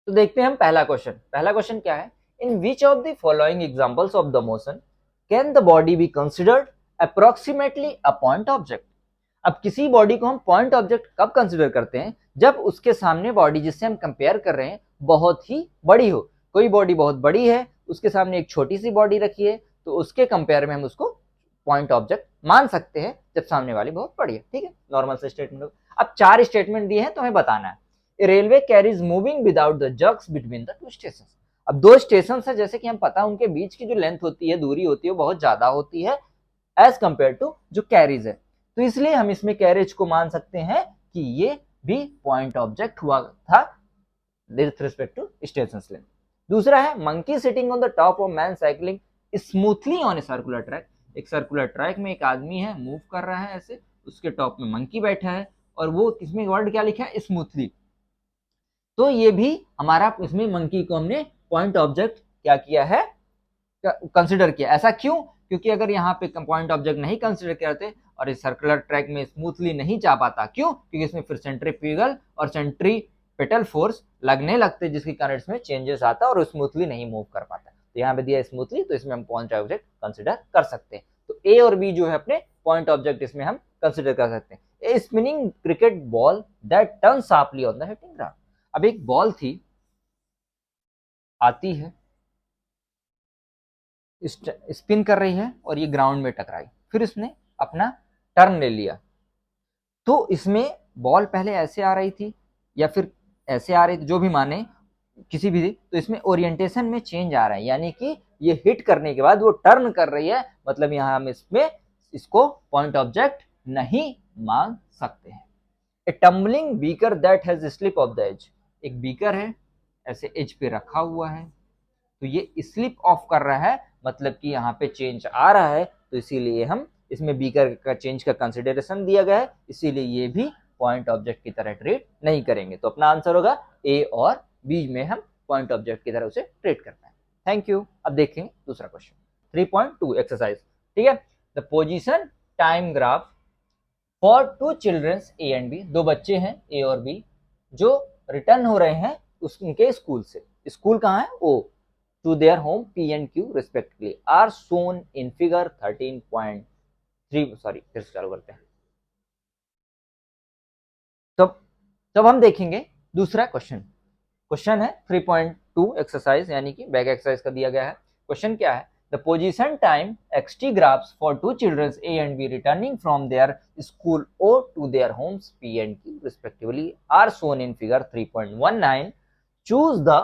तो देखते हैं हम पहला क्वेश्चन। पहला क्वेश्चन क्या है, in which of the following examples of the motion can the body be considered approximately a point object. अब किसी बॉडी को हम पॉइंट ऑब्जेक्ट कब कंसिडर करते हैं, जब उसके सामने बॉडी जिससे हम कंपेयर कर रहे हैं बहुत ही बड़ी हो। कोई बॉडी बहुत बड़ी है, उसके सामने एक छोटी सी बॉडी रखी है, तो उसके कंपेयर में हम उसको पॉइंट ऑब्जेक्ट मान सकते हैं जब सामने वाली बहुत बड़ी है। ठीक है, नॉर्मल से स्टेटमेंट। अब 4 स्टेटमेंट दिए हैं तो हमें बताना है। Railway carries moving without the jerks between the two station. अब 2 स्टेशन है, जैसे कि हम पता उनके बीच की जो लेंथ होती है, दूरी होती है, बहुत ज्यादा होती है एज कंपेयर टू जो कैरीज है। तो इसलिए हम इसमें कैरेज को मान सकते हैं कि ये भी पॉइंट ऑब्जेक्ट हुआ था with respect to station length. दूसरा है monkey sitting on the top of man cycling smoothly on a circular track. एक सर्कुलर ट्रैक में एक आदमी है, मूव कर रहा है ऐसे, उसके टॉप में मंकी बैठा है और वो इसमें वर्ड क्या लिखा है, स्मूथली। तो ये भी हमारा, इसमें मंकी को हमने पॉइंट ऑब्जेक्ट क्या किया है, कंसिडर किया। ऐसा क्यों, क्योंकि अगर यहाँ पे पॉइंट ऑब्जेक्ट नहीं कंसिडर करते और इस सर्कुलर ट्रैक में स्मूथली नहीं जा पाता, क्यों, क्योंकि इसमें फिर सेंट्रीफ्यूगल और सेंट्रीपिटल फोर्स लगने लगते, जिसके कारण इसमें चेंजेस आता और स्मूथली नहीं मूव कर पाता। तो यहाँ पे दिया स्मूथली, तो इसमें हम पॉइंट ऑब्जेक्ट कंसिडर कर सकते हैं। तो ए और बी जो है अपने पॉइंट ऑब्जेक्ट इसमें हम कंसिडर कर सकते हैं। A spinning cricket ball that turn sharply on the hitting ground. अब एक बॉल थी, आती है, स्पिन कर रही है और ये ग्राउंड में टकराई, फिर इसने अपना टर्न ले लिया। तो इसमें बॉल पहले ऐसे आ रही थी या फिर ऐसे आ रही थी, जो भी माने किसी भी, तो इसमें ओरिएंटेशन में चेंज आ रहा है, यानी कि ये हिट करने के बाद वो टर्न कर रही है, मतलब यहां हम इसमें इसको पॉइंट ऑब्जेक्ट नहीं मान सकते हैं। A tumbling beaker that has slip off the edge. एक बीकर है, ऐसे एज पे रखा हुआ है, तो ये स्लिप ऑफ कर रहा है, मतलब कि यहाँ पे चेंज आ रहा है, तो इसीलिए हम इसमें बीकर का चेंज का कंसिडरेशन दिया गया है, इसीलिए ये भी पॉइंट ऑब्जेक्ट की तरह ट्रीट नहीं करेंगे। तो अपना आंसर होगा ए और बी में हम पॉइंट ऑब्जेक्ट की तरह उसे ट्रीट करते हैं। Thank you. अब देखेंगे दूसरा क्वेश्चन, 3.2 एक्सरसाइज। ठीक है, the position time graph for 2 childrens A and B. 2 बच्चे हैं ए और बी जो रिटर्न हो रहे हैं उनके स्कूल से। स्कूल कहाँ है, ओ, to their home P and Q respectively are shown in figure 13.3। Sorry, फिर से चालू करते हैं। तब हम देखेंगे दूसरा क्वेश्चन। क्वेश्चन है 3.2 एक्सरसाइज, यानी कि बैक एक्सरसाइज का दिया गया है। क्वेश्चन क्या है, the position time xt graphs for 2 childrens A and B returning from their school O to their homes P and Q respectively are shown in figure 3.19। choose the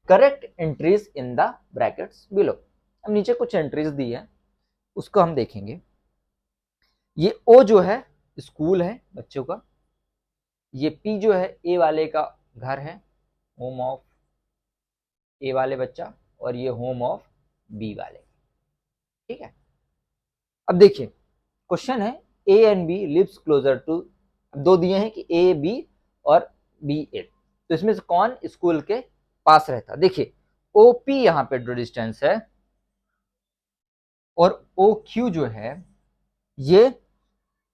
correct entries in the brackets below. अब नीचे कुछ entries दी है, उसको हम देखेंगे। ये ओ जो है स्कूल है बच्चों का, ये पी जो है ए वाले का घर है, होम ऑफ ए वाले बच्चा, और ये होम ऑफ बी वाले। ठीक है, अब देखिए क्वेश्चन है A and B lives closer to. दो दिए हैं कि ए बी और बी ए, तो इसमें से कौन स्कूल के पास रहता। देखिए ओपी यहाँ पे जो डिस्टेंस है और ओ क्यू जो है, ये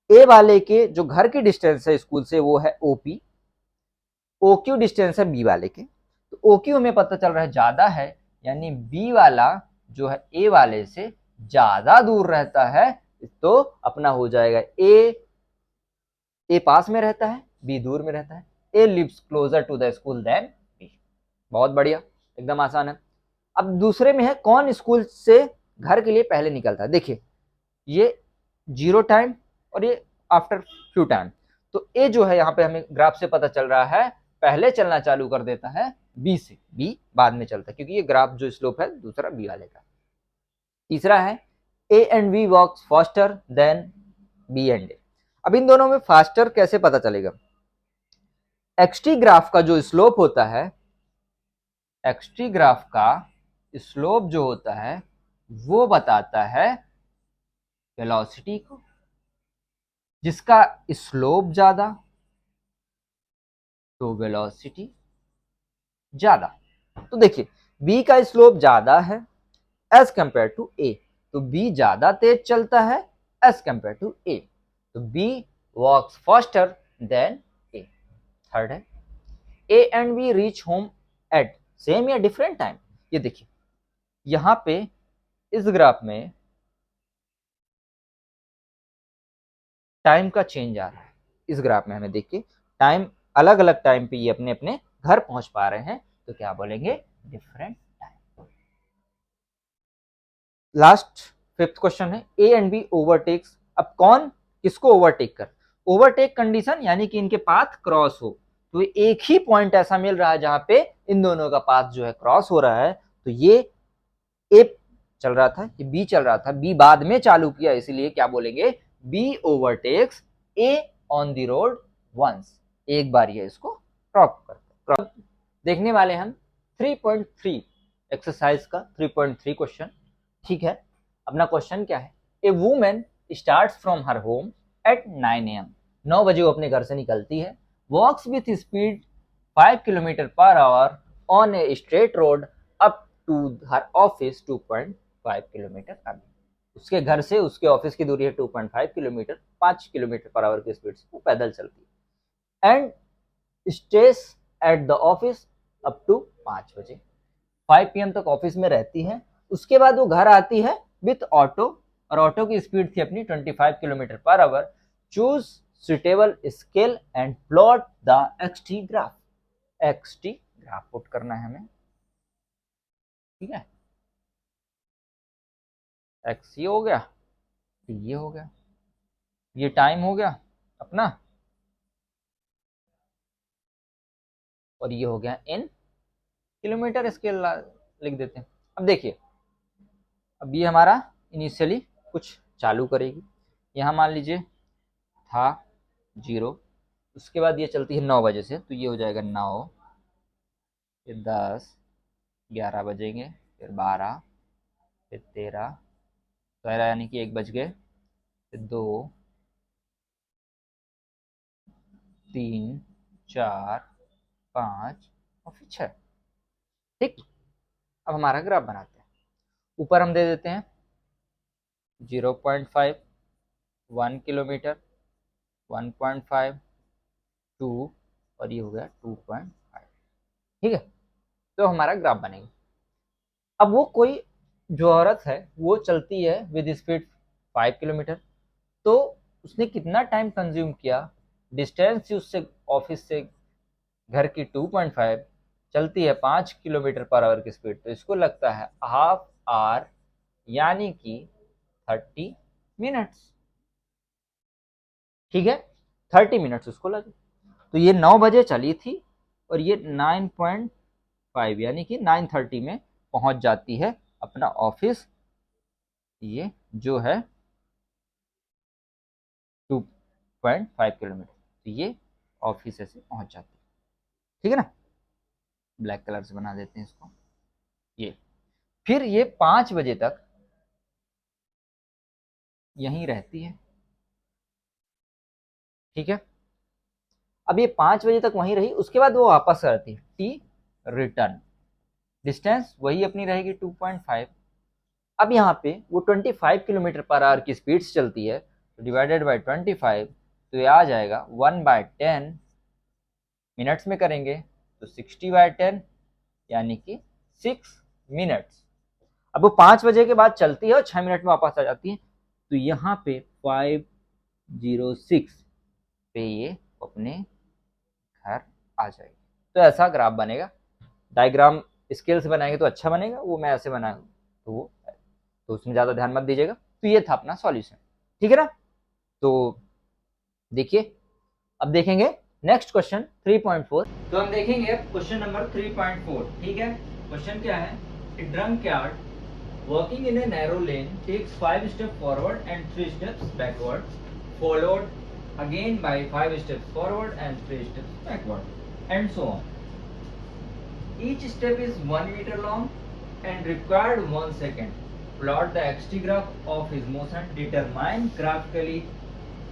ए वाले के जो घर की डिस्टेंस है स्कूल से वो है ओपी, ओ क्यू डिस्टेंस है बी वाले के। तो ओ क्यू हमें पता चल रहा है ज्यादा है, यानी बी वाला जो है ए वाले से ज्यादा दूर रहता है, तो अपना हो जाएगा ए पास में रहता है, बी दूर में रहता है। A lives closer to the school than B. बहुत बढ़िया, एकदम आसान है। अब दूसरे में है कौन स्कूल से घर के लिए पहले निकलता है। देखिए ये 0 टाइम और ये आफ्टर फ्यू टाइम, तो ए जो है यहाँ पे हमें ग्राफ से पता चल रहा है पहले चलना चालू कर देता है बी से, बी बाद में चलता है, क्योंकि ये ग्राफ जो स्लोप है दूसरा बी वाले का। तीसरा है A and B walks faster than B and A. अब इन दोनों में फास्टर कैसे पता चलेगा, एक्सटी ग्राफ का जो स्लोप होता है, एक्सटी ग्राफ का स्लोप जो होता है वो बताता है वेलोसिटी को, जिसका स्लोप ज्यादा तो वेलोसिटी ज्यादा। तो देखिए b का स्लोप ज्यादा है एज कंपेयर टू a, तो b ज्यादा तेज चलता है एज कंपेयर टू a, तो b walks faster than a। Third है a and b reach home at same या डिफरेंट टाइम। ये देखिए यहां पे इस ग्राफ में टाइम का चेंज आ रहा है। इस ग्राफ में हमें देखिए टाइम अलग अलग टाइम पे ये अपने अपने घर पहुंच पा रहे हैं, तो क्या बोलेंगे, different time. Last fifth question है ए एंड बी ओवरटेक्स। अब कौन किसको ओवरटेक कर, ओवरटेक कंडीशन यानी कि इनके पाथ क्रॉस हो, तो एक ही पॉइंट ऐसा मिल रहा है जहां पे इन दोनों का पाथ जो है क्रॉस हो रहा है। तो ये ए चल रहा था, ये बी चल रहा था, बी बाद में चालू किया, इसीलिए क्या बोलेंगे, B overtakes A on the road once. एक बार ये इसको क्रॉप करते हैं। देखने वाले हम 3.3 एक्सरसाइज का 3.3 क्वेश्चन। ठीक है, अपना क्वेश्चन क्या है, a women starts from her home at 9 AM, 9 बजे वो अपने घर से निकलती है, walks with speed 5 kilometre per hour on a straight road up to her office 2.5 kilometre away. उसके घर से उसके ऑफिस की दूरी है 2.5 किलोमीटर, 5 किलोमीटर पर आवर की स्पीड से वो पैदल चलती है, and stays at the office up to 5 बजे, 5 PM तक ऑफिस में रहती है। उसके बाद वो घर आती है विथ ऑटो, और ऑटो की स्पीड थी अपनी 25 kilometre per hour. Choose suitable scale and plot the XT graph. XT graph put करना है हमें, ठीक है, एक्स ये हो गया, ये हो गया, ये टाइम हो गया अपना, और ये हो गया इन किलोमीटर स्केल लिख देते हैं। अब देखिए, अब ये हमारा इनिशियली कुछ चालू करेगी, यहाँ मान लीजिए था 0, उसके बाद ये चलती है 9 बजे से, तो ये हो जाएगा 9, फिर 10, 11 बजेंगे, फिर 12, फिर 13, 13 यानी कि 1 बज गए, फिर 2, 3, 4, 5 और फिर 6। ठीक, अब हमारा ग्राफ बनाते हैं। ऊपर हम दे देते हैं 0.5, 1 किलोमीटर, 1.5, 2 और ये हो गया 2.5। ठीक है, तो हमारा ग्राफ बनेगा। अब वो कोई जो औरत है वो चलती है विद स्पीड 5 किलोमीटर, तो उसने कितना टाइम कंज्यूम किया, डिस्टेंस उससे ऑफिस से घर की 2.5, चलती है 5 किलोमीटर पर आवर की स्पीड, तो इसको लगता है हाफ आवर यानी कि 30 मिनट्स। ठीक है, 30 मिनट्स उसको लगे। तो ये 9 बजे चली थी और ये 9.5 यानी कि 9:30 में पहुंच जाती है अपना ऑफिस, ये जो है 2.5 किलोमीटर, तो ये ऑफिस ऐसे पहुंच जाती है। ठीक है ना, ब्लैक कलर से बना देते हैं इसको। ये फिर ये 5 बजे तक यहीं रहती है। ठीक है, अब ये 5 बजे तक वहीं रही, उसके बाद वो वापस आती है, टी रिटर्न, डिस्टेंस वही अपनी रहेगी 2.5। अब यहाँ पे वो 25 किलोमीटर पर आवर की स्पीड से चलती है, तो डिवाइडेड बाय 25, तो ये आ जाएगा 1/10 मिनट्स में करेंगे तो 60/10 यानी कि 6 मिनट्स। अब वो 5 बजे के बाद चलती है और 6 मिनट में वापस आ जाती है, तो यहाँ पे 506 पे ये अपने घर आ जाएगी। तो ऐसा ग्राफ बनेगा। डायग्राम स्केल से बनाएंगे तो अच्छा बनेगा, वो मैं ऐसे बनाऊँ तो वो, तो उसमें ज़्यादा ध्यान मत दीजिएगा। तो ये था अपना सॉल्यूशन, ठीक है ना। तो देखिए, अब देखेंगे नेक्स्ट क्वेश्चन 3.4। तो हम देखेंगे क्वेश्चन नंबर 3.4। ठीक है, क्वेश्चन क्या है, a drunkard walking in a narrow lane takes 5 steps forward and 3 steps backward, followed again by 5 steps forward and 3 steps backward, and so on. Each step is 1 meter long and required 1 second. Plot the xt graph of his motion. Determine graphically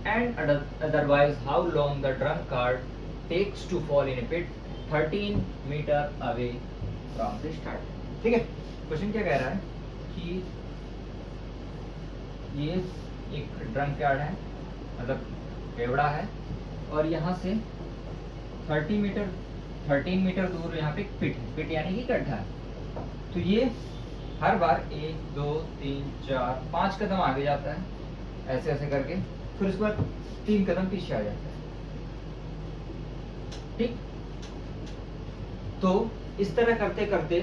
and otherwise how long the drunk cart takes to fall in a pit 13 meter away from the start. ठीक है, question क्या कह रहा है कि ये एक drunk yard है, मतलब पेवड़ा है, और यहाँ से 30 मीटर 13 मीटर दूर यहाँ पे पिट यानी कि गड्ढा है। तो ये हर बार 1 2 3 4 5 कदम आगे जाता है ऐसे ऐसे करके, फिर उसके बाद 3 कदम पीछे आ जाता है। ठीक, तो इस तरह करते करते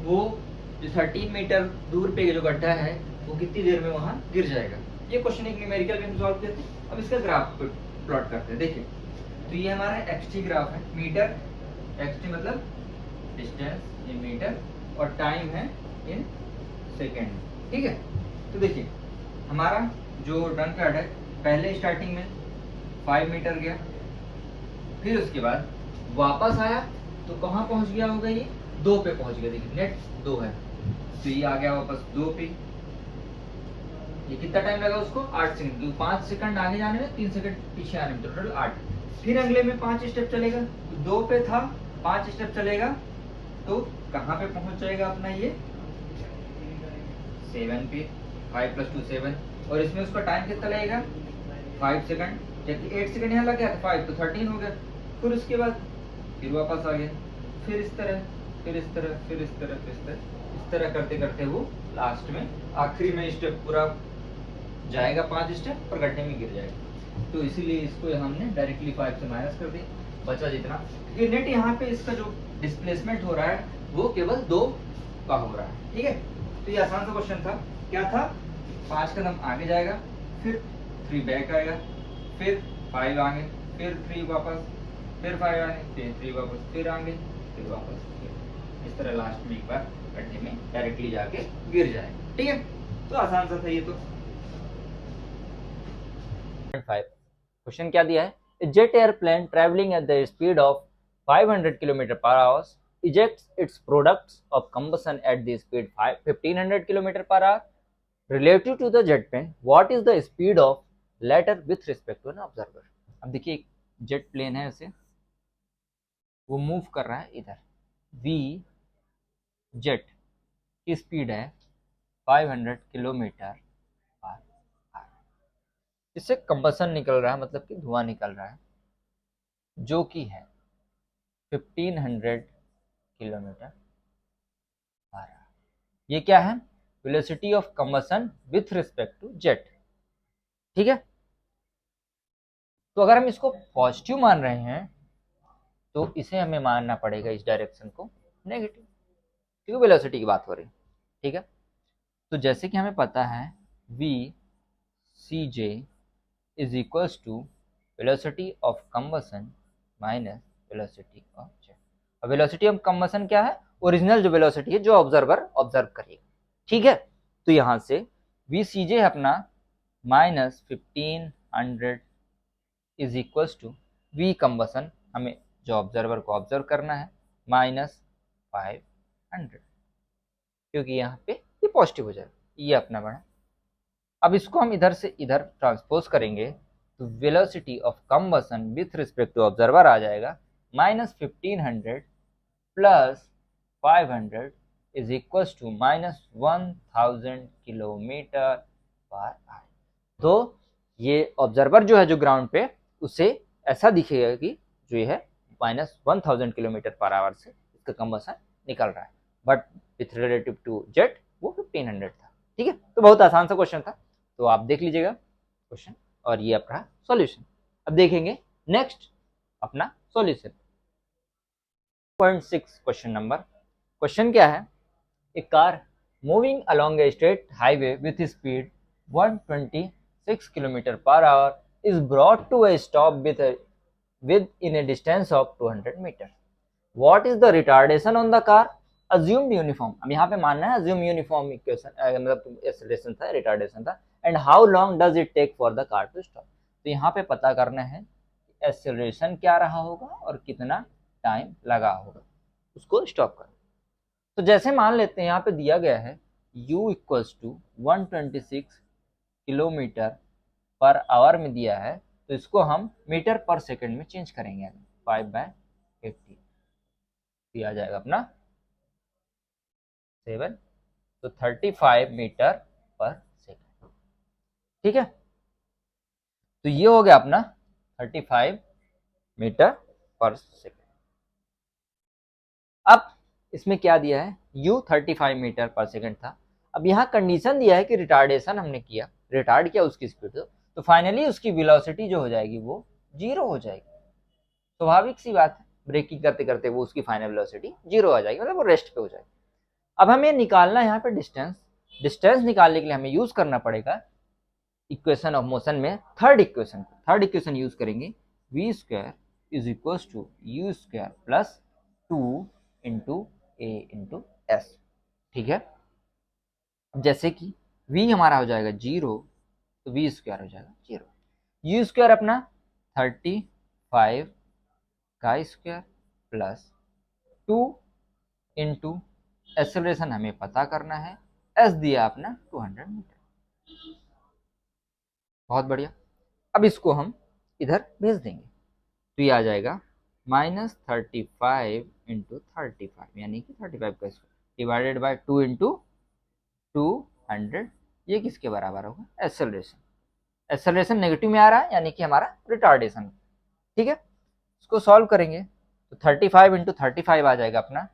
वो जो 13 मीटर दूर पे जो गड्ढा है वो कितनी देर में वहां गिर जाएगा। ये क्वेश्चन एक न्यूमेरिकल में सॉल्व करते हैं। अब इसका ग्राफ प्लॉट करते हैं। देखिए, तो ये हमारा एक्सटी ग्राफ है, मीटर एक्सटी मतलब डिस्टेंस इन मीटर और टाइम है इन सेकेंड। ठीक है, तो देखिए हमारा जो रन पैड है पहले स्टार्टिंग में 5 मीटर गया, फिर उसके बाद वापस आया तो कहाँ पहुंच गया होगा, ये 2 पे पहुंच गया। देखिए नेट 2 है तो ये आ गया वापस 2 पे। ये कितना टाइम लगा उसको, 8 सेकंड। 5 सेकंड आगे जाने में, 3 सेकंड पीछे आने में, टोटल 8। फिर अगले में 5 स्टेप चलेगा, 2 पे था, 5 स्टेप चलेगा तो कहाँ पे पहुंच जाएगा अपना ये 7 पे। 5 + 2 7, और इसमें उसका टाइम कितना लगेगा 5 सेकंड, जबकि 8 सेकंड यहाँ लग गया था, 5 तो 13 हो गया। फिर उसके बाद फिर वापस आ गया, फिर इस तरह, फिर इस तरह, फिर इस तरह, फिर इस तरह करते करते वो लास्ट में आखिरी में स्टेप पूरा जाएगा 5 स्टेप और गड्ढे में गिर जाएगा। तो इसीलिए इसको हमने डायरेक्टली 5 से माइनस कर दी, बचा जितना, क्योंकि नेट यहाँ पे इसका जो डिस्प्लेसमेंट हो रहा है वो केवल 2 का हो रहा है। ठीक है, तो ये आसान सा क्वेश्चन था। क्या था, 5 कदम आगे जाएगा, फिर 3 बैक आएगा, फिर 5 आगे, फिर 3 वापस, फिर 5 आगे, फिर 3 वापस, फिर आगे, फिर वापस, फिर इस तरह लास्ट में एक बार गड्ढे में डायरेक्टली जाके गिर जाएगा। ठीक है, तो आसान सा था ये। तो 5 क्वेश्चन क्या दिया है, a jet airplane traveling at the speed of 500 km per hour ejects its products of combustion at the speed 1500 km per hour relative to the jet plane, what is the speed of latter with respect to an observer। अब देखिए एक jet plane है, उसे वो move कर रहा है इधर, v जेट की स्पीड है 500 किलोमीटर पर आवर, इससे कंबसन निकल रहा है, मतलब कि धुआं निकल रहा है, जो कि है 1500 किलोमीटर पर आवर। ये क्या है, velocity of combustion with respect to jet. ठीक है, तो अगर हम इसको पॉजिटिव मान रहे हैं तो इसे हमें मानना पड़ेगा इस डायरेक्शन को नेगेटिव, क्योंकि वेलोसिटी की बात हो रही है। ठीक है, तो जैसे कि हमें पता है v C J is equals to velocity of combustion minus velocity of jet. अब वेलोसिटी ऑफ कंबसन क्या है, ओरिजिनल जो वेलोसिटी है जो ऑब्जर्वर ऑब्जर्व करेगा। ठीक है, तो यहां से वी सी जे है अपना minus 1500 is equals to V combustion, हमें जो ऑब्जर्वर को ऑब्जर्व करना है, माइनस 500, क्योंकि यहाँ पे ये पॉजिटिव हो जाएगा, ये अपना बड़ा। अब इसको हम इधर से इधर ट्रांसपोज करेंगे तो velocity of combustion with respect to observer आ जाएगा minus 1500 plus 500 is equals to minus 1000 kilometre per hour. तो ये ऑब्जर्वर जो है जो ग्राउंड पे, उसे ऐसा दिखेगा कि जो ये है माइनस 1000 किलोमीटर पर आवर से इसका कंबसन निकल रहा है, but with relative to jet वो 1500 था। ठीक है, तो बहुत आसान सा क्वेश्चन था, तो आप देख लीजिएगा क्वेश्चन, और ये अपना सॉल्यूशन। अब देखेंगे नेक्स्ट अपना सॉल्यूशन। 6 क्वेश्चन नंबर, क्वेश्चन क्या है, a car moving along a straight highway with speed 126 kilometre per hour is brought to a stop with in a distance of 200 meter. What is the retardation on the car assumed uniform। अब यहाँ पे मानना है assume uniform equation, मतलब acceleration था, retardation था, and how long does it take for the car to stop। तो यहाँ पे पता करना है acceleration क्या रहा होगा और कितना टाइम लगा होगा उसको स्टॉप करना। तो जैसे मान लेते हैं यहाँ पे दिया गया है u equals to 126 kilometre per hour में दिया है, तो इसको हम मीटर पर सेकंड में चेंज करेंगे, 5/80 दिया जाएगा अपना 7, तो 35 मीटर पर सेकंड। ठीक है, तो ये हो गया अपना 35 मीटर पर सेकंड। अब इसमें क्या दिया है, u 35 मीटर पर सेकंड था। अब यहाँ कंडीशन दिया है कि रिटार्डेशन हमने किया, रिटार्ड किया उसकी स्पीड, तो फाइनली उसकी वेलोसिटी जो हो जाएगी वो 0 हो जाएगी। स्वाभाविक सी बात है, ब्रेकिंग करते करते वो उसकी फाइनल वेलोसिटी 0 आ जाएगी, मतलब वो रेस्ट पे हो जाएगी। अब हमें निकालना है यहाँ पे डिस्टेंस। डिस्टेंस निकालने के लिए हमें यूज करना पड़ेगा इक्वेशन ऑफ मोशन में थर्ड इक्वेशन यूज करेंगे, v square is equal to u square plus 2 into a into s. ठीक है, जैसे कि v हमारा हो जाएगा 0, तो v स्क्वायर हो जाएगा 0। यू स्क्वायर अपना 35 का स्क्वायर प्लस 2 इंटू एक्सेलरेशन हमें पता करना है, एस दिया अपना 200 मीटर। बहुत बढ़िया। अब इसको हम इधर भेज देंगे, तो ये आ जाएगा -35 इंटू 35 यानी कि 35 का स्क्वायर डिवाइडेड बाय 2 इंटू 200। ये किसके बराबर होगा, एक्सेलरेशन। एक्सेलरेशन नेगेटिव में आ रहा है यानी कि हमारा रिटार्डेशन। ठीक है, इसको सॉल्व करेंगे तो 35 इंटू 35 आ जाएगा अपना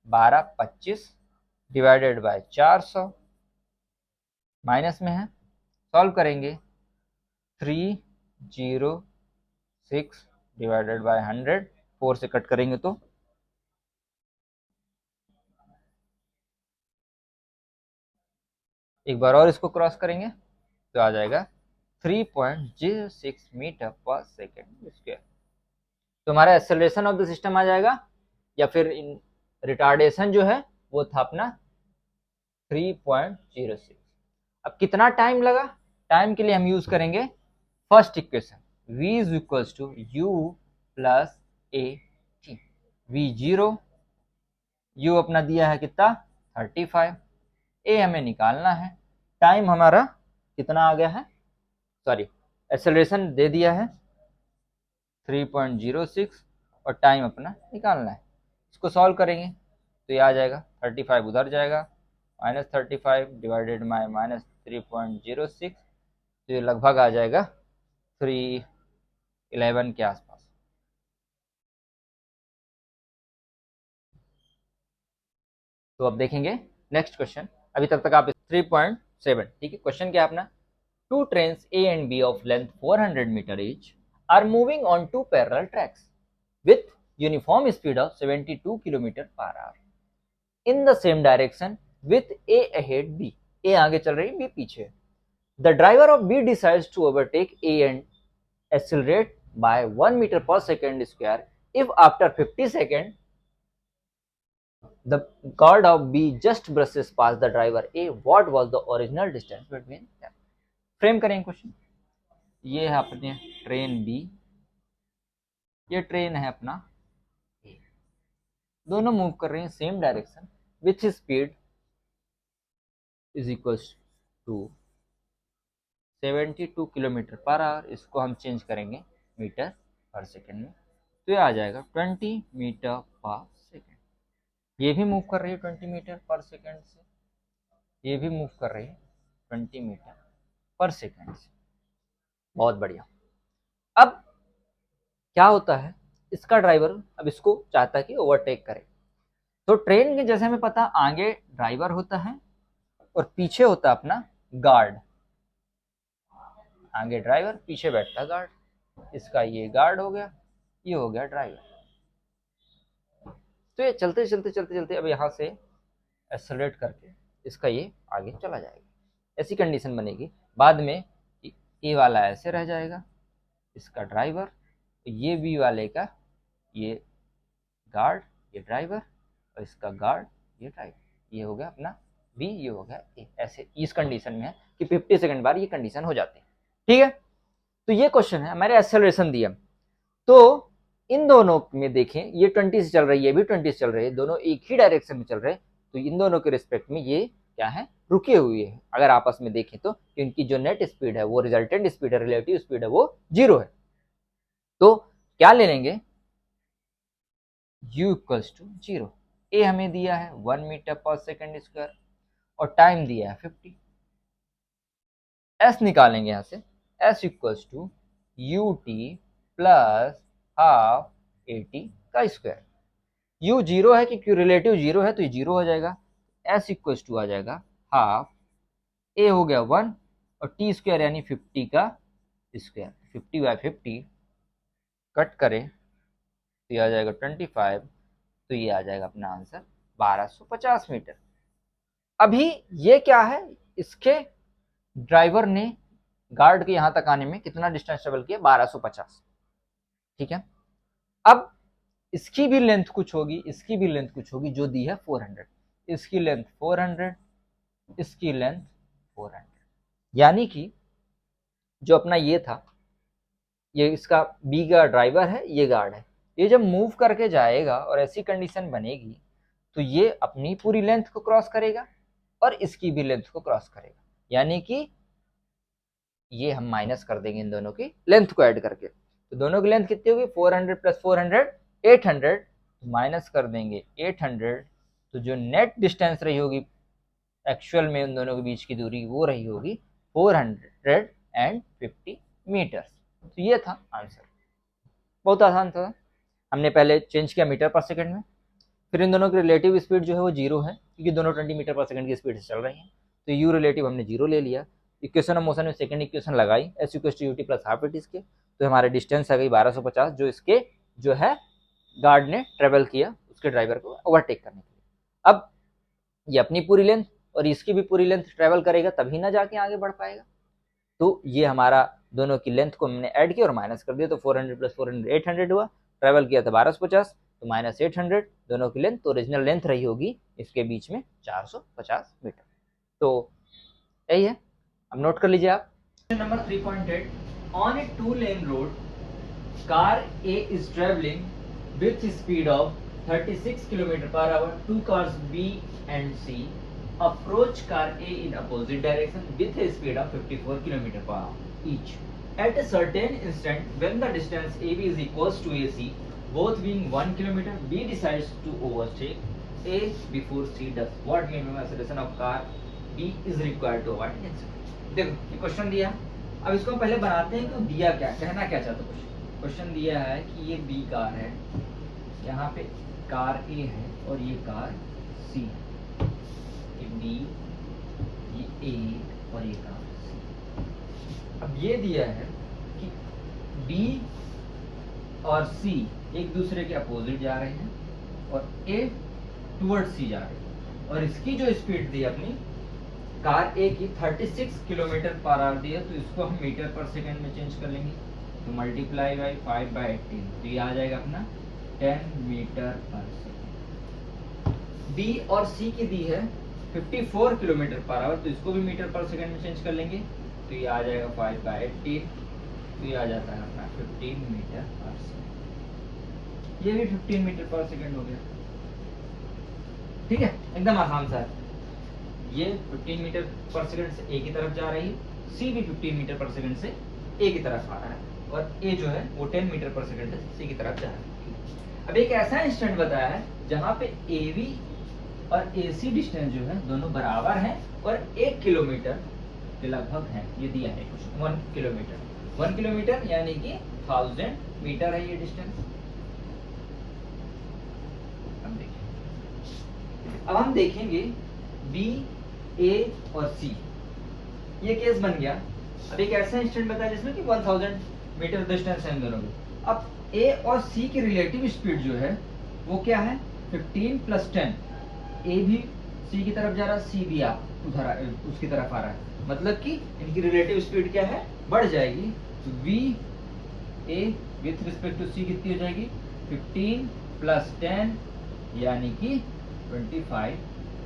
1225 डिवाइडेड बाय 400, माइनस में है, सॉल्व करेंगे 306 डिवाइडेड बाय 100, 4 से कट करेंगे तो एक बार और इसको क्रॉस करेंगे तो आ जाएगा 3.06 मीटर पर सेकेंड स्क्वायर। तो हमारा एक्सेलरेशन ऑफ द सिस्टम आ जाएगा, या फिर रिटार्डेशन जो है वो था अपना 3.06। अब कितना टाइम लगा, टाइम के लिए हम यूज करेंगे first equation, v is equals to u plus a t. V 0, u अपना दिया है कितना 35, ए हमें निकालना है, टाइम हमारा कितना आ गया है, सॉरी एक्सेलरेशन दे दिया है 3.06 और टाइम अपना निकालना है। इसको सॉल्व करेंगे तो ये आ जाएगा 35 उधर जाएगा, -35 डिवाइडेड बाय -3.06, तो ये लगभग आ जाएगा 311 के आसपास। तो अब देखेंगे नेक्स्ट क्वेश्चन। अभी तक आप 3.7, ठीक है। क्वेश्चन क्या है अपना, two trains A and B of length 400 metre each are moving on two parallel tracks with uniform speed of 72 kilometre per hour in the same direction with A ahead B. A आगे चल रही, B पीछे। The driver of B decides to overtake A and accelerate by 1 meter per second square if after 50 seconds the guard of B just brushes past the driver A. What was the original distance between them? Frame करें question. ये है अपने train B, ये train है अपना A, दोनों move कर रहे हैं same direction with speed is equal to 72 kilometre per hour. इसको हम चेंज करेंगे मीटर पर सेकेंड में, तो ये आ जाएगा 20 मीटर पर सेकेंड। ये भी मूव कर रही है 20 मीटर पर सेकेंड से, ये भी मूव कर रही है 20 मीटर पर सेकेंड से। बहुत बढ़िया। अब क्या होता है, इसका ड्राइवर अब इसको चाहता है कि ओवरटेक करे, तो ट्रेन के जैसे हमें पता आगे ड्राइवर होता है और पीछे होता है अपना गार्ड। आगे ड्राइवर, पीछे बैठता गार्ड। इसका ये गार्ड हो गया, ये हो गया ड्राइवर। तो ये चलते चलते चलते चलते अब यहाँ से एक्सेलरेट करके इसका ये आगे चला जाएगा। ऐसी कंडीशन बनेगी बाद में, ए वाला ऐसे रह जाएगा, इसका ड्राइवर, ये बी वाले का ये गार्ड, ये ड्राइवर, और इसका गार्ड, ये ड्राइवर। ये हो गया अपना बी, ये हो गया ए। ऐसे इस कंडीशन में है कि 50 सेकंड बाद ये कंडीशन हो जाती है। ठीक है, तो ये क्वेश्चन है हमारे एक्सेलरेशन दिया, तो इन दोनों में देखें ये 20 से चल रही है, ये भी 20 से चल रही है, दोनों एक ही डायरेक्शन में चल रहे हैं, तो इन दोनों के रिस्पेक्ट में ये क्या है, रुके हुए हैं। अगर आपस में देखें तो इनकी जो नेट स्पीड है वो रिजल्टेंट स्पीड है, रिलेटिव स्पीड है वो 0 है। तो क्या ले लेंगे, u इक्वल्स टू 0। ए हमें दिया है 1 मीटर पर सेकेंड स्क्वायर और टाइम दिया है 50। एस निकालेंगे यहां से, s equals to u t plus half A t का स्क्वायर। u जीरो है क्योंकि रिलेटिव जीरो है तो ये जीरो हो जाएगा, s इक्वल्स टू आ जाएगा हाफ a हो गया 1 और t स्क्वायर यानी 50 का स्क्वायर, 50/50 कट करें तो ये आ जाएगा 25, तो ये आ जाएगा अपना आंसर 1250 मीटर। अभी ये क्या है, इसके ड्राइवर ने गार्ड के यहां तक आने में कितना डिस्टेंस ट्रेवल किया, 1250, ठीक है। अब इसकी भी लेंथ कुछ होगी, इसकी भी लेंथ कुछ होगी, जो दी है 400, इसकी लेंथ 400, इसकी लेंथ 400, यानी कि जो अपना ये था, ये इसका बी का ड्राइवर है, ये गार्ड है, ये जब मूव करके जाएगा और ऐसी कंडीशन बनेगी तो ये अपनी पूरी लेंथ को क्रॉस करेगा और इसकी भी लेंथ को क्रॉस करेगा, यानी कि ये हम माइनस कर देंगे इन दोनों की लेंथ को ऐड करके, तो दोनों की लेंथ कितनी होगी, 400 + 400 800, माइनस कर देंगे 800, तो जो नेट डिस्टेंस रही होगी एक्चुअल में उन दोनों के बीच की दूरी वो रही होगी 450 मीटर्स। तो ये था आंसर, बहुत आसान था। हमने पहले चेंज किया मीटर पर सेकंड में, फिर इन दोनों की रिलेटिव स्पीड जो है वो जीरो है क्योंकि दोनों 20 मीटर पर सेकंड की स्पीड से चल रही हैं, तो यू रिलेटिव हमने जीरो ले लिया। इक्वेशन ऑफ मोशन में सेकंड इक्वेशन लगाई s = ut + हाफ इट इसके, तो हमारे डिस्टेंस आ गई 1250, जो इसके जो है गार्ड ने ट्रेवल किया उसके ड्राइवर को ओवरटेक करने के लिए। अब ये अपनी पूरी लेंथ और इसकी भी पूरी लेंथ ट्रेवल करेगा तभी ना जाके आगे बढ़ पाएगा, तो ये हमारा दोनों की लेंथ को हमने ऐड किया और माइनस कर दिया, तो 400 + 400 800 हुआ, ट्रेवल किया था 1250, तो -800, दोनों की लेंथ, तो ओरिजिनल लेंथ रही होगी इसके बीच में 450 मीटर। तो यही है, अब नोट कर लीजिए आप। Number 3.8, on A 2-lane road car A is traveling with speed of 36 km/h, two cars B and C approach car A in opposite direction with a speed of 54 km/h each. At a certain instant, when the distance AB is equals to AC, both being 1 km, B decides to overtake A before C does. What minimum acceleration of car B is required to avoid accident? देखो ये question दिया, अब इसको हम पहले बनाते हैं कि दिया क्या, कहना क्या चाहता है। क्वेश्चन दिया है कि ये B कार है, यहाँ पे कार A है और ये कार C है, ये B, ये A और ये कार C। अब ये दिया है कि B और C एक दूसरे के अपोजिट जा रहे हैं और A टुवर्ड्स C जा रहे हैं, और इसकी जो स्पीड दी अपनी कार A की 36 km/h दी है, तो इसको हम मीटर पर सेकंड में चेंज कर लेंगे, तो मल्टीप्लाई बाई 5/18, तो ये आ जाएगा अपना 10 मीटर पर सेकंड। B और C की दी है 54 km/h, तो इसको भी मीटर पर सेकंड में चेंज कर लेंगे, तो ये आ जाएगा 5/18, तो ये आ जाता है अपना 15 मीटर पर सेकंड। ये भी 15 मीटर पर सेकंड हो गया, ठीक है, एकदम आसान सा है। ये 15 मीटर पर सेकंड से A की तरफ जा रही है, C भी 15 मीटर पर सेकंड से A की तरफ आ रहा है, और A जो है वो 10 मीटर पर सेकंड से C की तरफ जा रहा है। अब एक ऐसा इंस्टेंट बताया है जहां पे AB और AC डिस्टेंस जो है दोनों बराबर हैं और 1 किलोमीटर के लगभग है, ये दिया है कुछ 1 किलोमीटर, 1 किलोमीटर यानी कि 1000 मीटर है ये डिस्टेंस। अब हम देखेंगे B, A और C, ये केस बन गया। अब एक ऐसा इंस्टेंट बताया जिसमें कि 1000 मीटर डिस्टेंस है इन दोनों की। अब A और C की रिलेटिव स्पीड जो है वो क्या है, 15 + 10, A भी C की तरफ जा रहा है, C भी उधर उसकी तरफ आ रहा है, मतलब कि इनकी रिलेटिव स्पीड क्या है, बढ़ जाएगी, तो V A with respect to C कितनी हो जाएगी, 15 + 10 यानी कि 25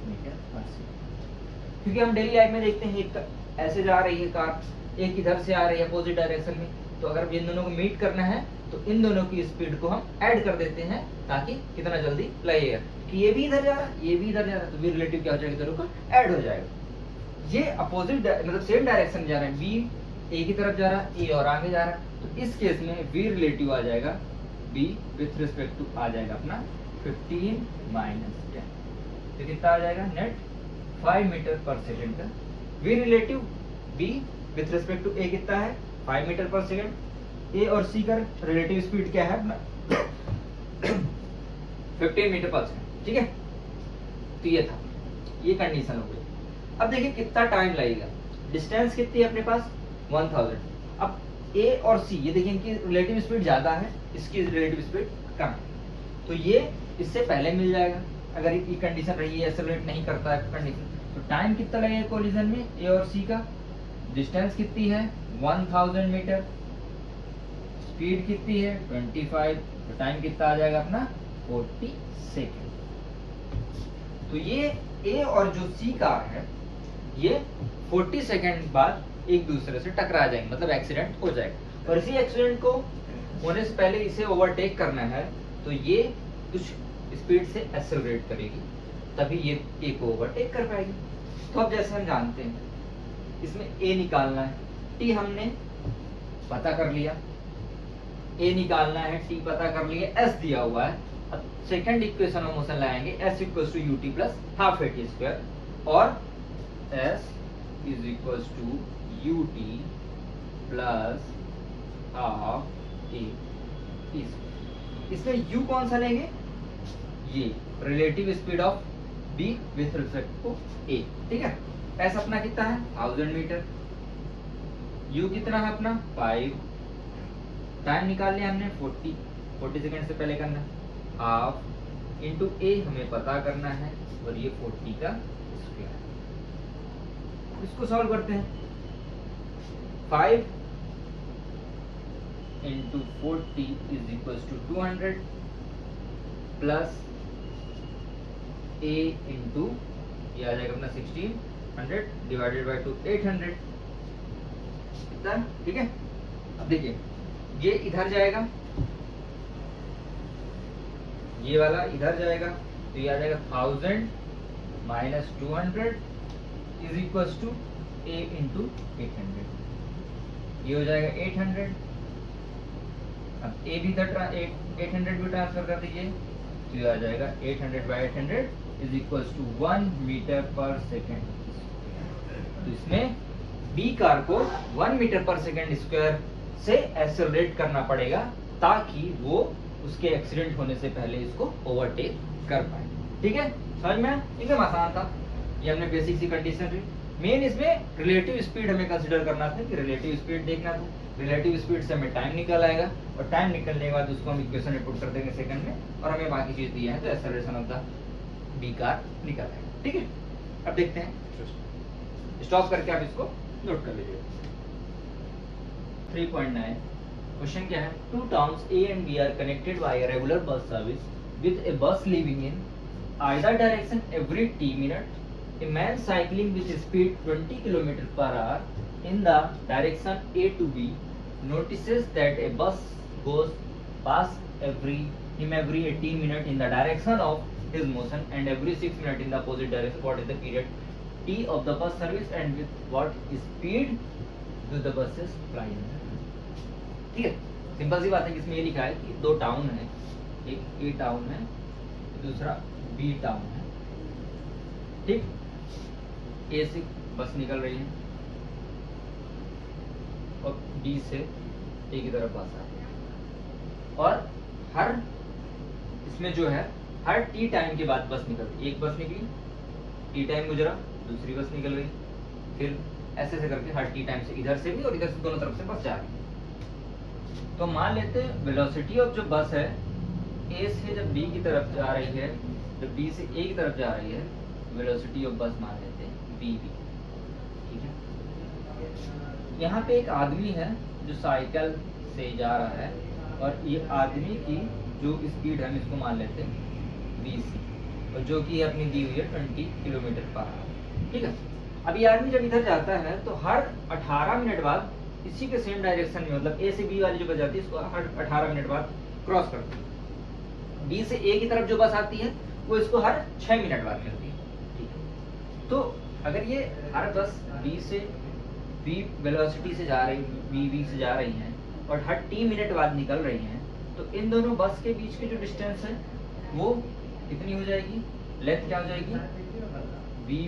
मीटर पर सेकंड। क्योंकि हम डेली लाइफ में देखते हैं एक ऐसे जा रही है कार, एक इधर से आ रही है अपोजिट डायरेक्शन में, तो अगर इन दोनों को मीट करना है तो इन दोनों की स्पीड को हम ऐड कर देते हैं ताकि कितना जल्दी लगेगा, कि ये भी इधर जा रहा है, ये भी इधर जा रहा है, तो भी रिलेटिव क्या हो जाएगा, दोनों का ऐड हो जाएगा। ये अपोजिट मतलब सेम डायरेक्शन जा रहे हैं, B A की तरफ जा रहा है, A और आगे जा रहा है, तो इस केस में V रिलेटिव आ जाएगा B विथ रिस्पेक्ट टू आ जाएगा अपना 15 - 10, तो कितना आ जाएगा नेट 5 मीटर पर सेकंड का। V relative B with respect to A कितना है, 5 मीटर पर सेकंड। A और C का रिलेटिव स्पीड क्या है अपना 15 मीटर पर सेकंड, ठीक है। तो ये था, ये कंडीशन हो गई। अब देखिए कितना टाइम लगेगा, डिस्टेंस कितनी है अपने पास 1000। अब ए और सी, ये देखिए इनकी रिलेटिव स्पीड ज्यादा है, इसकी रिलेटिव स्पीड कम है, तो ये इससे पहले मिल जाएगा अगर ये कंडीशन रही है, एक्सेलरेट नहीं करता है कंडीशन। तो टाइम कितना लगेगा कोलिजन में ए और सी का, डिस्टेंस कितनी है 1000 मीटर, स्पीड कितनी है 25, तो टाइम कितना आ जाएगा अपना 40 सेकेंड। तो ये ए और जो सी कार है ये 40 सेकेंड बाद एक दूसरे से टकरा जाएंगे, मतलब एक्सीडेंट हो जाएगा। और इसी एक्सीडेंट को होने से पहले इसे ओवरटेक करना है, तो ये कुछ स्पीड से एक्सेलरेट करेगी, तभी ये ए को ओवरटेक कर पाएगी। तो अब जैसे हम जानते हैं इसमें ए निकालना है, टी हमने पता कर लिया, ए निकालना है, टी पता कर लिया, एस दिया हुआ है। अब सेकंड इक्वेशन ऑफ मोशन लाएंगे, S equals to UT plus half A T square, और S is equals to UT plus half A T. इसमें u कौन सा लेंगे, ये relative speed of b with respect to a, ठीक है। S अपना कितना है 1000 मीटर, u कितना है अपना 5, टाइम निकाल लिया हमने 40 सेकंड से पहले करना है, हाफ इंटू a हमें पता करना है, और ये 40 का स्क्वायर। इसको सॉल्व करते हैं, 5 into 40 is equals to 200 plus a into ये आ जाएगा अपना 1600 डिवाइडेड बाय 2 800, इतना, ठीक है। अब देखिए ये इधर जाएगा, ये वाला इधर जाएगा, तो ये आ जाएगा 1000 minus 200 is equals to a into 800, ये हो जाएगा 800। अब ए भी 800 भी ट्रांसफर कर दीजिए, तो ये आ जाएगा 800 by 800 is equals to 1 metre per second. तो इसमें बी कार को 1 मीटर पर सेकेंड स्क्वायर से एक्सेलरेट करना पड़ेगा, ताकि वो उसके एक्सीडेंट होने से पहले इसको ओवरटेक कर पाए, ठीक है। समझ में एकदम आसान था, ये हमने बेसिक सी कंडीशन रही। मेन इसमें रिलेटिव स्पीड हमें कंसीडर करना था, कि रिलेटिव स्पीड देखना था, रिलेटिव स्पीड से हमें टाइम निकल आएगा, और टाइम निकलने के बाद उसको हम इक्वेशन में पुट कर देंगे सेकंड में, और हमें बाकी चीज दी है, तो acceleration of the B car निकल आएगा, ठीक है। अब देखते हैं, स्टॉप करके आप इसको नोट कर लीजिए। 3.9 क्वेश्चन क्या है, two towns A and B are connected by a regular bus service with a bus leaving in either direction every t minute. A man cycling with speed 20 km per hour in the direction A to B notices that a bus goes past every 18 minutes in the direction of his motion and every 6 minutes in the opposite direction. What is the period t of the bus service and with what speed do the buses fly? ठीक है, simple सी बात है कि इसमें ये लिखा है कि दो टाउन है, एक ए टाउन है, दूसरा बी टाउन है, ठीक। ए से बस निकल रही है और बी से ए की तरफ बस आ रही है, और हर इसमें जो है हर टी टाइम के बाद बस निकलती है। एक बस निकली, टी टाइम गुजरा, दूसरी बस निकल गई, फिर ऐसे ऐसे करके हर टी टाइम से इधर से भी और इधर से दोनों तरफ से बस जा रही है। तो मान लेते हैं वेलोसिटी ऑफ जो बस है ए से जब बी की तरफ जा रही है, जब बी से ए की तरफ जा रही है, वेलोसिटी ऑफ बस मान लेते हैं वीवी, ठीक है। यहाँ पे एक आदमी है जो साइकिल से जा रहा है, और ये आदमी की जो स्पीड है हम इसको मान लेते हैं वीसी, और जो कि अपनी दी हुई है 20 किलोमीटर पर आवर, ठीक है। अब ये आदमी जब इधर जाता है तो हर 18 मिनट बाद इसी के सेम डायरेक्शन में, मतलब ए से बी वाली जो बस जाती है इसको हर 18 मिनट बाद क्रॉस करती है। बी से ए की तरफ जो बस आती है वो इसको हर 6 मिनट बाद मिलती है, ठीक है। तो अगर ये हर बस बी से बी वेलोसिटी से जा रही वी से जा रही हैं और हर टी मिनट बाद निकल रही हैं, तो इन दोनों बस के बीच की जो डिस्टेंस है वो कितनी हो जाएगी, लेंथ क्या हो जाएगी, वी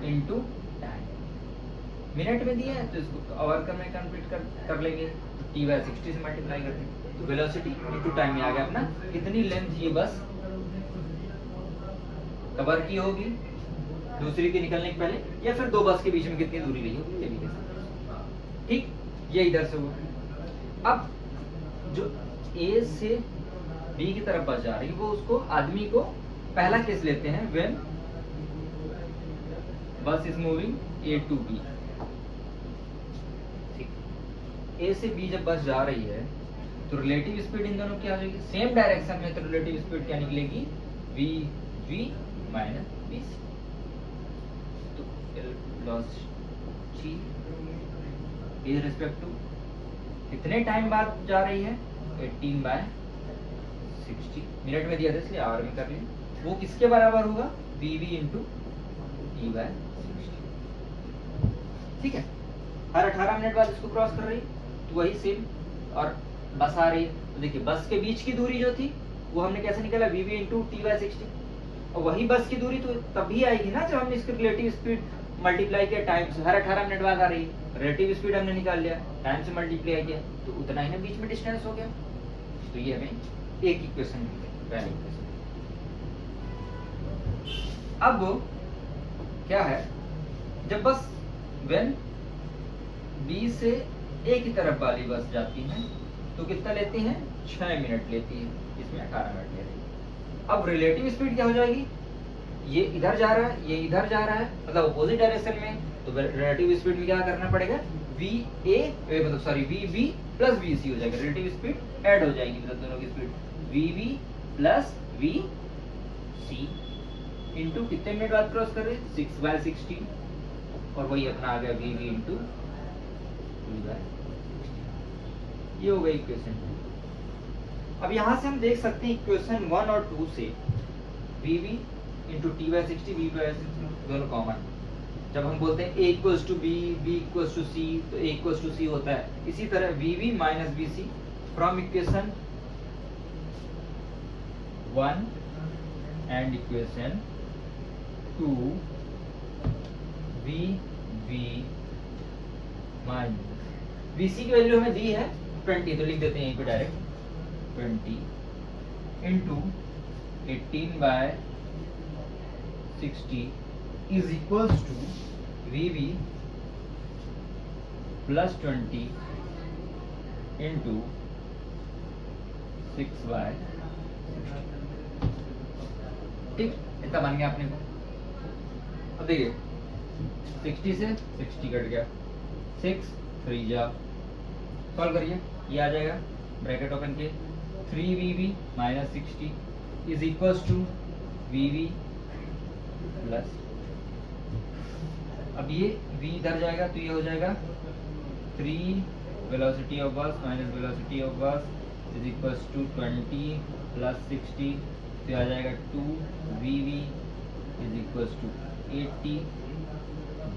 इंटू टाइम। मिनट में दिया है तो इसको आवर में कन्वर्ट कर लेंगे, तो टी बाय 60 से मल्टीप्लाई करते हैं, तो वेलोसिटी इंटू टाइम में आ गया अपना कितनी लेंथ ये बस कवर की होगी दूसरी के निकलने के पहले, या फिर दो बस के बीच में कितनी दूरी रही होगी ये भी कह सकते हैं। ठीक, ये इधर से हुआ। अब जो ए से बी की तरफ बस जा रही है वो उसको आदमी को पहला केस लेते हैं when bus is moving A to B. ठीक, ए से बी जब बस जा रही है तो रिलेटिव स्पीड इन दोनों क्या हो जाएगी, सेम डायरेक्शन में, तो रिलेटिव स्पीड क्या निकलेगी, वी वी माइनस वी सी। तो वेलोसिटी विद रिस्पेक्ट टू कितने टाइम बाद जा रही है, 18/60 मिनट में दिया था इसलिए आवर में कर लिया। वो किसके बराबर होगा, वी इंटू t/60। ठीक है, हर 18 मिनट बाद इसको क्रॉस कर रही है, तो वही सेम। और बस आ रही है, तो देखिए बस के बीच की दूरी जो थी वो हमने कैसे निकाला, वी इंटू t/60। और वही बस की दूरी तो तभी आएगी ना जब हमने इसकी रिलेटिव स्पीड मल्टीप्लाई किया टाइम से। हर 18 मिनट बाद आ रही है, रिलेटिव स्पीड हमने निकाल लिया, टाइम से मल्टीप्लाई किया, तो उतना ही ना बीच में डिस्टेंस हो गया। तो ये हमें एक इक्वेशन मिल गई, पहली इक्वेशन। अब क्या है, जब बस व्हेन बी से ए की तरफ वाली बस जाती है तो कितना लेती है, 6 मिनट लेती है, इसमें 18 मिनट ले रही है। अब रिलेटिव स्पीड क्या हो जाएगी, ये इधर जा रहा है, ये इधर जा रहा है, मतलब अपोजिट डायरेक्शन में, तो रिलेटिव स्पीड में क्या करना पड़ेगा, वी बी प्लस वी सी हो जाएगा, रिलेटिव स्पीड ऐड हो जाएगी, मतलब दोनों की speed V B plus V C into कितने मिनट बाद क्रॉस कर रहे हैं, 6/60, और वही अपना आ गया वी इंटू 2/60। ये हो गई इक्वेशन। अब यहाँ से हम देख सकते हैं इक्वेशन 1 और 2 से वी इंटू t/60 v/60 दोनों कॉमन। जब हम बोलते हैं a equals to B, b equals to C, तो a इक्वल्स टू सी होता है। इसी तरह V minus B C from equation 1 and equation 2 V minus V C की वैल्यू हमें दी है 20, तो लिख देते हैं यहीं पे direct 20 into 18/60 is equals to VV plus 20 into 6/60। ठीक, इतना बन गया अपने को। अब देखिए 60 से 60 कट गया, 6 3 जा, सॉल्व करिए, ये आ जाएगा ब्रैकेट ओपन के 3VV minus 60 is equals to VV plus, अब ये v इधर जाएगा तो ये हो जाएगा 3 velocity of bus minus velocity of bus is equals to 20 plus 60, तो आ जाएगा 2VV is equals to 80।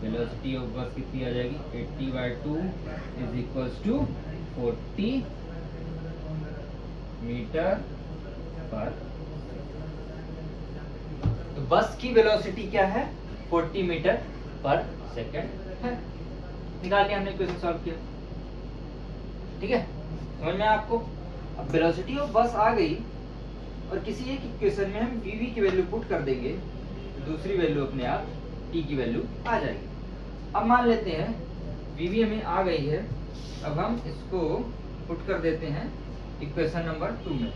Velocity of bus कितनी आ जाएगी, 80/2 इज इक्वल्स टू 40 मीटर पर। तो बस की वेलोसिटी क्या है, 40 मीटर पर सेकेंड है। निकाल के हमने इक्वेशन सॉल्व किया। ठीक है, समझ में आपको। अब वेलोसिटी ऑफ बस आ गई और किसी एक इक्वेशन में हम वीवी की वैल्यू पुट कर देंगे, दूसरी वैल्यू अपने आप टी की वैल्यू आ जाएगी। अब मान लेते हैं वीवी हमें आ गई है, अब हम इसको पुट कर देते हैं इक्वेशन नंबर 2 में।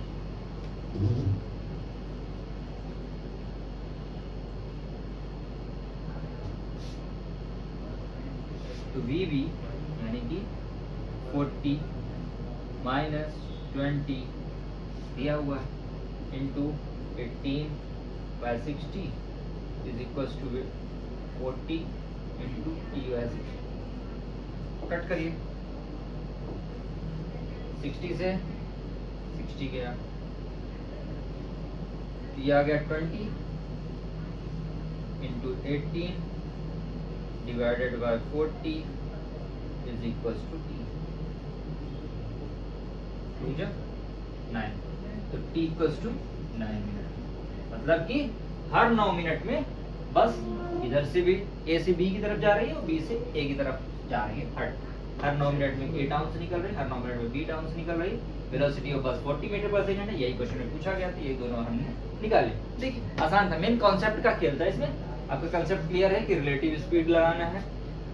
तो वीवी यानी कि 40 माइनस 20 दिया हुआ है into 18/60 is equals to 40 into t/60। Cut करिए, 60 से 60 गया, ये आ गया 20 into 18 divided by 40 is equals to t, 9। तो t इक्वल्स टू 9 मिनट, मतलब कि हर 9 मिनट में बस इधर से भी a से b की तरफ जा रही है और b से a की तरफ जा रही है। हर 9 मिनट में a टाउन से निकल रही है, हर 9 मिनट में b टाउन से निकल रही है। वेलोसिटी ऑफ बस 40 मीटर पर सेकंड है, यही क्वेश्चन में पूछा गया था, ये दोनों हमने निकाले। देखिए आसान था, मेन कॉन्सेप्ट का खेल था इसमें। आपका कंसेप्ट क्लियर है कि रिलेटिव स्पीड लगाना है।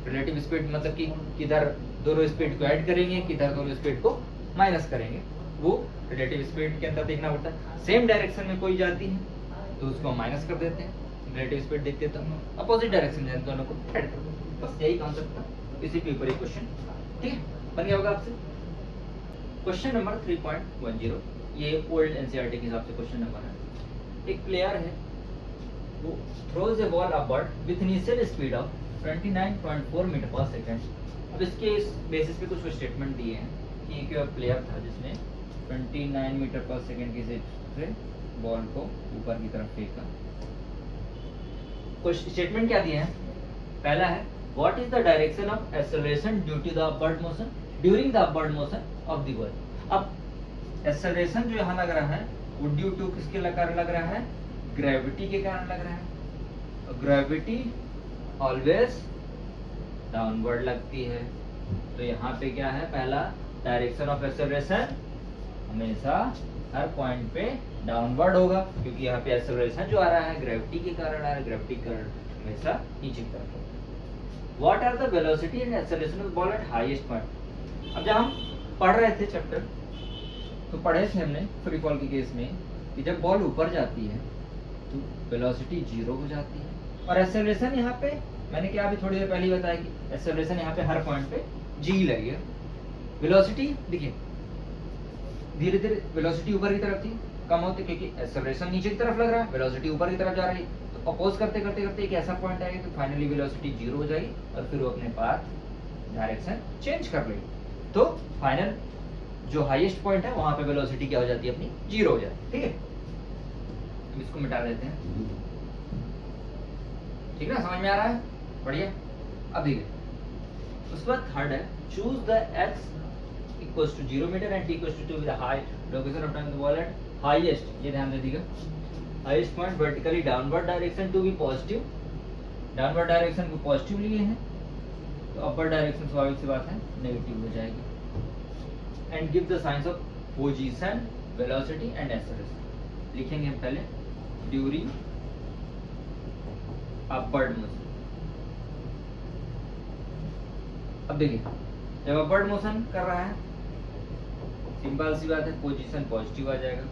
रिलेटिव स्पीड मतलब कि किधर दोनों स्पीड को ऐड करेंगे, किधर दोनों स्पीड को माइनस करेंगे, वो रिलेटिव स्पीड के अंदर देखना पड़ता है। सेम डायरेक्शन में कोई जाती है तो उसको माइनस कर देते हैं, रिलेटिव स्पीड देखते तो अपोजिट डायरेक्शन में दोनों को ऐड कर देते हैं। बस यही कॉन्सेप्ट था, इसी के ऊपर ये क्वेश्चन, ठीक है, बन गया होगा आपसे। क्वेश्चन नंबर 3.10, ये ओल्ड एनसीईआरटी के हिसाब से क्वेश्चन नंबर है। एक प्लेयर है, वो throws a ball upward with initial speed of 29.4 metre per second. अब इसके इस बेसिस पे कुछ स्टेटमेंट दिए हैं कि एक प्लेयर था जिसने 29 मीटर पर सेकंड की से बॉल को ऊपर की तरफ फेंका। कुछ स्टेटमेंट क्या दिए हैं? पहला है what is the direction of acceleration due to the upward motion during the upward motion of the ball. अब एक्सेलरेशन जो यहाँ लग रहा है वो ड्यू टू किसके कारण लग रहा है? ग्रेविटी के कारण लग रहा है। ग्रेविटी ऑलवेज डाउनवर्ड लगती है, तो यहाँ पे क्या है? पहला डायरेक्शन ऑफ एक्सेलरेशन हमेशा हर पॉइंट पे डाउनवर्ड होगा, क्योंकि यहाँ पे एक्सेलरेशन जो आ रहा है ग्रेविटी के कारण आ रहा है, ग्रेविटी के कारण हमेशा नीचे की तरफ होगा। What are the velocity and acceleration of ball at highest point. अब जब हम पढ़ रहे थे चैप्टर तो पढ़े थे हमने फ्री फॉल के केस में कि जब बॉल ऊपर जाती है तो वेलोसिटी 0 हो जाती है, और एक्सेलरेशन यहाँ पे मैंने क्या अभी थोड़ी देर पहले ही बताया कि एक्सेलरेशन यहाँ पे हर पॉइंट पे g लगेगा। वेलोसिटी देखिए धीरे धीरे वेलोसिटी ऊपर की तरफ थी, कम होती क्योंकि एक्सेलरेशन नीचे की तरफ लग रहा है, वेलोसिटी ऊपर की तरफ जा रही है, तो अपोज करते करते करते एक ऐसा पॉइंट आएगा कि फाइनली वेलोसिटी 0 हो जाएगी और फिर वो अपने पाथ डायरेक्शन चेंज कर लेगी, तो फाइनल जो हाईएस्ट पॉइंट है वहां पे वेलोसिटी क्या हो जाती है? अपनी 0 हो जाती है। ठीक है, तो इसको मिटा देते हैं। ठीक है ना, समझ में आ रहा है? बढ़िया। अब देखिए उसके बाद थर्ड है choose the x equals to 0 meter and t equals to 2 with the high location of time the ball at highest, ये ध्यान दे दीजिएगा, highest point vertically downward direction to be positive, downward direction को positive लिए हैं तो upward direction स्वाभाविक सी बात है नेगेटिव हो जाएगी। and give the signs of position, velocity and acceleration। लिखेंगे हम पहले during upward motion। अब देखिए जब अपवर्ड मोशन कर रहा है सिंपल सी बात है पोजीशन पॉजिटिव आ जाएगा।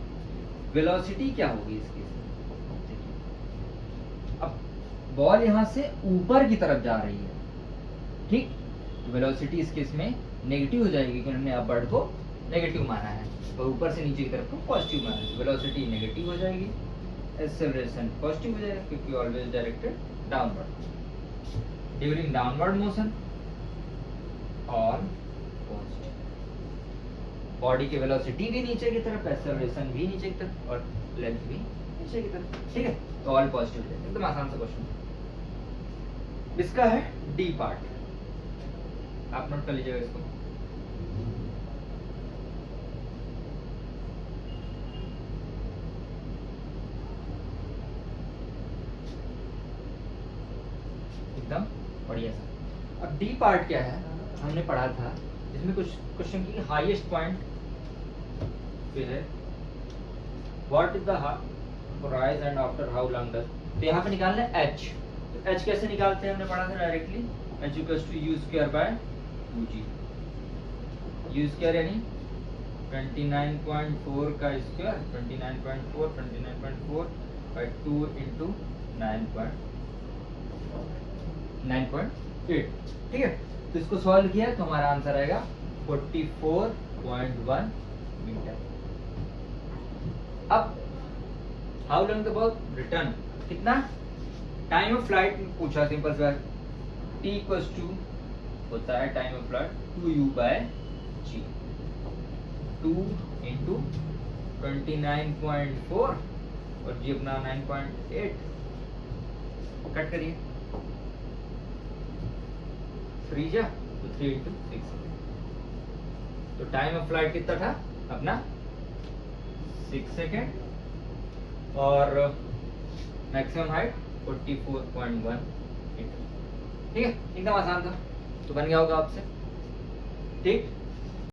वेलोसिटी क्या होगी इसकी? अब बॉल यहां से ऊपर की तरफ जा रही है, ठीक, तो वेलोसिटी इस केस में नेगेटिव हो जाएगी क्योंकि हमने अपवर्ड को नेगेटिव माना है और ऊपर से नीचे की तरफ को पॉजिटिव माना है, वेलोसिटी नेगेटिव हो जाएगी, एक्सेलरेशन पॉजिटिव हो जाएगा क्योंकि always directed downward. During downward motion और बॉडी की वेलोसिटी भी नीचे की तरफ, एक्सेलरेशन भी नीचे की तरफ और लेंथ भी नीचे की तरफ। ठीक है, तो ऑल पॉजिटिव है। एकदम आसान सा क्वेश्चन। इसका है डी पार्ट, आप नोट कर लीजिएगा इसको। एकदम बढ़िया सा। अब डी पार्ट क्या है? हमने पढ़ा था इसमें कुछ क्वेश्चन की हाईएस्ट पॉइंट पे है what is the rise and after how long does, तो यहाँ पे निकालना है एच। तो एच कैसे निकालते हैं? हमने पढ़ा था directly H equals to u square by 2g। U square यानी 29.4 का स्क्वायर, 29.4 बाय 2 इंटू 9.8। ठीक है, तो इसको सॉल्व किया तो हमारा आंसर आएगा 44.1 मीटर। अब how long the ball return, कितना टाइम ऑफ फ्लाइट पूछा, सिंपल सा t इक्वल्स टू होता है time of flight 2u by g, 2 into 29.4 और g अपना 9.8, कट करिए 3 जा तो 3 इंटू 6, तो टाइम ऑफ फ्लाइट कितना था अपना 6 सेकेंड और मैक्सिमम हाइट 44.1 मीटर। ठीक है, एकदम आसान था, तो बन गया होगा आपसे। ठीक।